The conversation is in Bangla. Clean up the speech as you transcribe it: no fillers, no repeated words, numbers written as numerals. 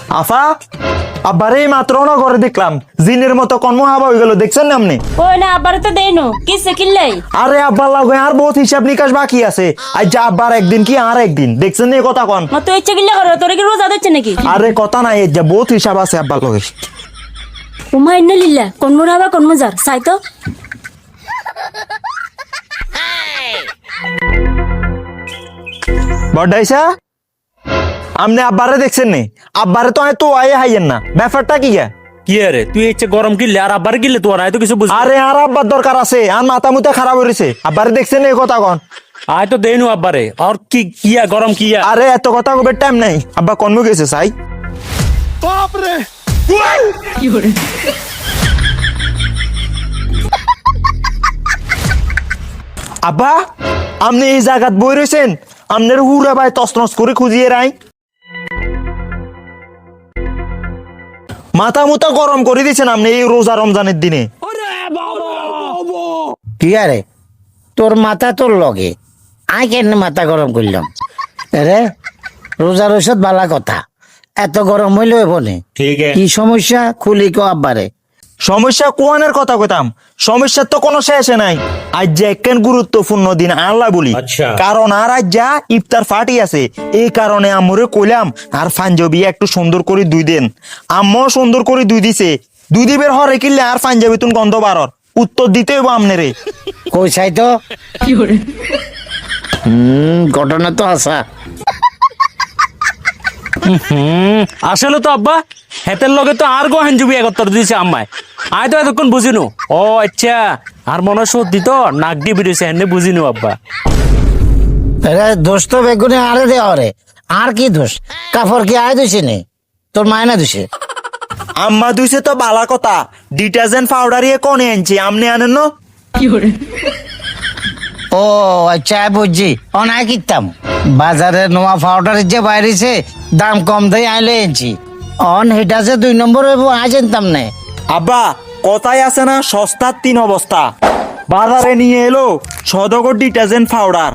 আফা আব্বারে মাত্র না ঘরে দেখলাম জিনের মতো কর্ম হাবা হয়ে গেল, দেখছেন না আপনি? ওই না আব্বারে তো দেইনো কিসে কিল্লাই। আরে আব্বার লাগে আর বহুত হিসাব নিকাশ বাকি আছে। আজ যা আব্বার একদিন কি আর একদিন, দেখছেন এই কথা কন? মা তো ইচ্ছা কিল্লা করো, তোর কি রোজা দিচ্ছে নাকি? আরে কথা নাই, যা বহুত হিসাব আছে আব্বার লগে। উমা ইন্না লিল্লা কোন মোর হাবা কোন মজার চাই তো। বড়াইসা আমনে আব্বারে দেখছেন নে? আব্বারে তো তো আয়ে হাইয়েন না, ব্যাপারটা কি? কি রে তুই ইচ্ছে গরম কিনলে আর আব্বার কিনলে তোর আয় তো কিছু বুঝ। আরে আর আব্বার দরকার আছে, আর মাথা মুথা খারাপ হয়েছে। আব্বারে দেখছেন এই কথা কন? আয় তো দেইনু আব্বারে আর কি কিয়া গরম কিয়া। আরে এত কথা কবে টাইম নাই, আব্বা কনমু গেছে চাই। আব্বা আপনি এই জায়গাত বই রয়েছেন, আপনার হুরা ভাই তসনস করে খুঁজিয়ে রাই। মাথা মুথা গরম করে দিয়েছেন আপনি এই রোজা রমজানের দিনে। কি আরে তোর মাথা তোর লগে আই কেন মাথা গরম করলাম রে? রোজার ঔষধ বালা কথা, এত গরম হইল বনে ঠিক কি সমস্যা খুলি কো আব্বারে। সমস্যা কোয়ানের কথা কইতাম, সমস্যার তো কোনো শেষে নাই। আজ যে একখান গুরুত্বপূর্ণ দিন আল্লাহ বলি, আচ্ছা। কারণ আর আজ যা ইফতার পার্টি আছে, এই কারণে আমরে কইলাম আর পাঞ্জাবি একটু সুন্দর করে দুই দেন। আম্মু সুন্দর করে দুই দিছে, দুই দিবের হরে কিনলে আর পাঞ্জাবি তুন গন্ধ বারর উত্তর দিতে হইব আমনেরে। কই চাই তো ঘটনা তো আসা। আসলে তো আব্বা হেতের লগে তো আর গোহান জুবি একত্তর দিয়েছে আম্মায়। আয় তো এতক্ষণ বুঝিনু। ও আচ্ছা, আর মনে সত্যি তো নাক দিয়ে বেরিয়েছে এনে বুঝিনু আব্বা। রে দোষ তো বেগুনে আরে দে অরে, আর কি দোষ? কাপড় কি আয় দিছে নে তোর মায়না দিছে? আম্মা দুইছে তো বালা কথা, ডিটারজেন্ট পাউডার ইয়ে কোনে আনছি, আমনে আনেন না? ও আচ্ছা বুঝছি, অনায় কিতাম বাজারে নোয়া পাউডার যে বাইরেছে দাম কম দিয়ে আইলে এনেছি। অন হেটা যে 2 নম্বর হইব আজ জানতাম না। আব্বা কথাই আছে না, সস্তার 3 অবস্থা। বাজারে নিয়ে এলো সদগর ডিটারজেন্ট পাউডার।